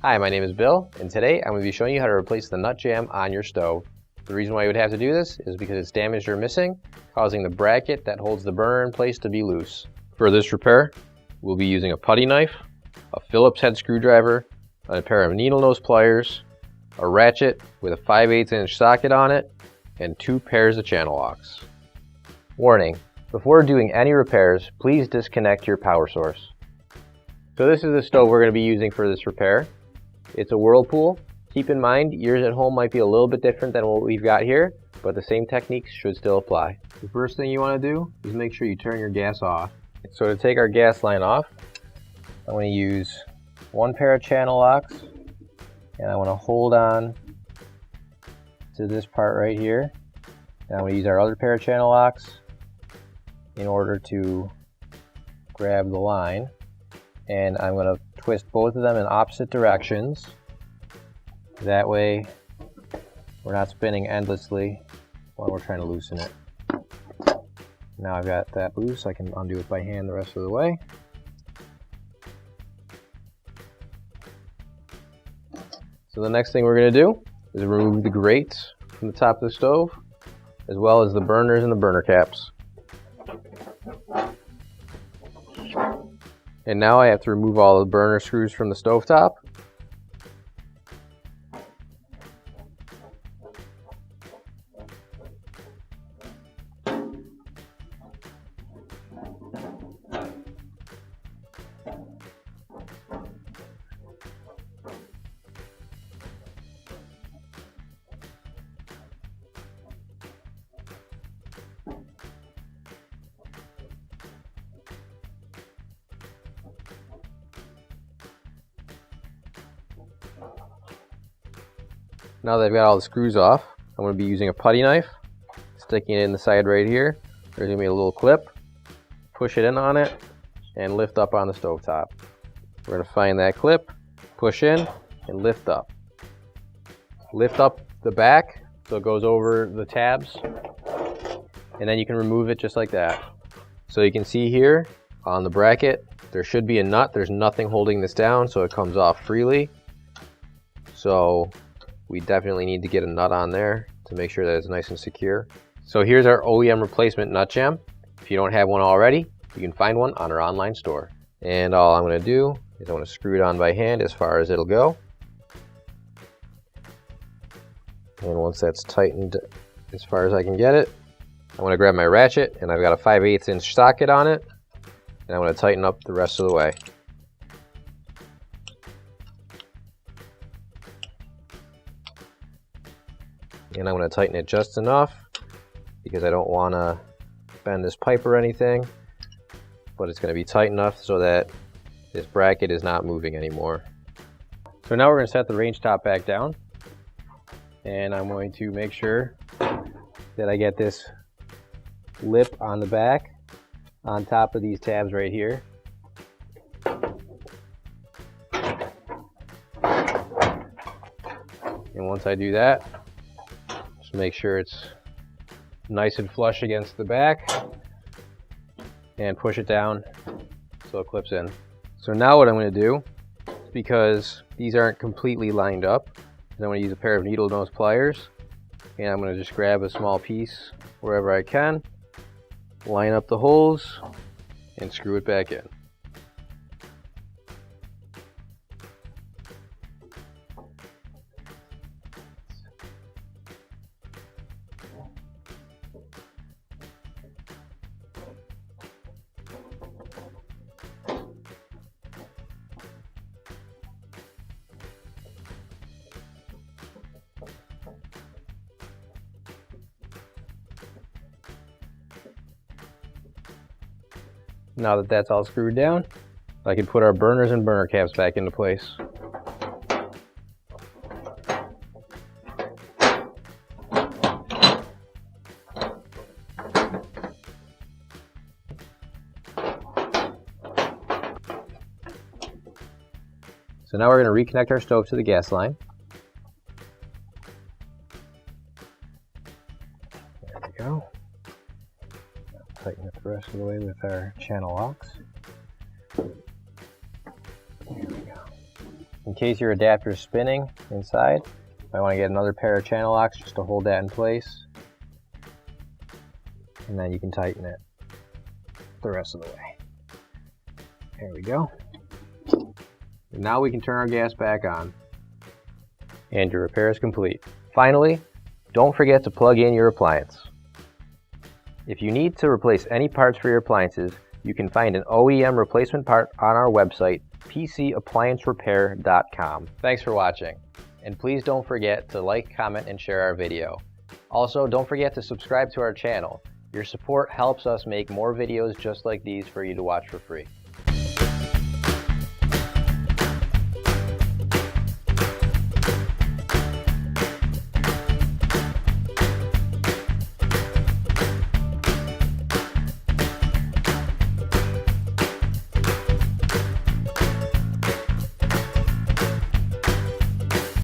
Hi, my name is Bill, and today I'm going to be showing you how to replace the nut jam on your stove. The reason why you would have to do this is because it's damaged or missing, causing the bracket that holds the burner in place to be loose. For this repair, we'll be using a putty knife, a Phillips head screwdriver, a pair of needle nose pliers, a ratchet with a 5/8 inch socket on it, and 2 pairs of channel locks. Warning: before doing any repairs, please disconnect your power source. So this is the stove we're going to be using for this repair. It's a Whirlpool. Keep in mind, yours at home might be a little bit different than what we've got here, but the same techniques should still apply. The first thing you want to do is make sure you turn your gas off. So to take our gas line off, I'm going to use 1 pair of channel locks, and I want to hold on to this part right here. And I'm going to use our other pair of channel locks in order to grab the line. And I'm going to twist both of them in opposite directions. That way we're not spinning endlessly while we're trying to loosen it. Now I've got that loose, I can undo it by hand the rest of the way. So the next thing we're going to do is remove the grates from the top of the stove, as well as the burners and the burner caps. And now I have to remove all the burner screws from the stovetop. Now that I've got all the screws off, I'm going to be using a putty knife, sticking it in the side right here. There's going to be a little clip. Push it in on it, and lift up on the stovetop. We're going to find that clip, push in, and lift up. Lift up the back so it goes over the tabs, and then you can remove it just like that. So you can see here on the bracket, there should be a nut. There's nothing holding this down, so it comes off freely. So we definitely need to get a nut on there to make sure that it's nice and secure. So here's our OEM replacement nut jam. If you don't have one already, you can find one on our online store. And all I'm going to do is I'm going to screw it on by hand as far as it'll go. And once that's tightened as far as I can get it, I'm going to grab my ratchet, and I've got a 5/8 inch socket on it, and I'm going to tighten up the rest of the way. And I'm going to tighten it just enough because I don't want to bend this pipe or anything, but it's going to be tight enough so that this bracket is not moving anymore. So now we're going to set the range top back down, and I'm going to make sure that I get this lip on the back on top of these tabs right here. And once I do that, just make sure it's nice and flush against the back, and push it down so it clips in. So now what I'm going to do, because these aren't completely lined up, is I'm going to use a pair of needle nose pliers, and I'm going to just grab a small piece wherever I can, line up the holes, and screw it back in. Now that that's all screwed down, I can put our burners and burner caps back into place. So now we're going to reconnect our stove to the gas line. There we go. Tighten it the rest of the way with our channel locks. There we go. In case your adapter is spinning inside, you might want to get another pair of channel locks just to hold that in place. And then you can tighten it the rest of the way. There we go. And now we can turn our gas back on. And your repair is complete. Finally, don't forget to plug in your appliance. If you need to replace any parts for your appliances, you can find an OEM replacement part on our website, PCApplianceRepair.com. Thanks for watching, and please don't forget to like, comment, and share our video. Also, don't forget to subscribe to our channel. Your support helps us make more videos just like these for you to watch for free.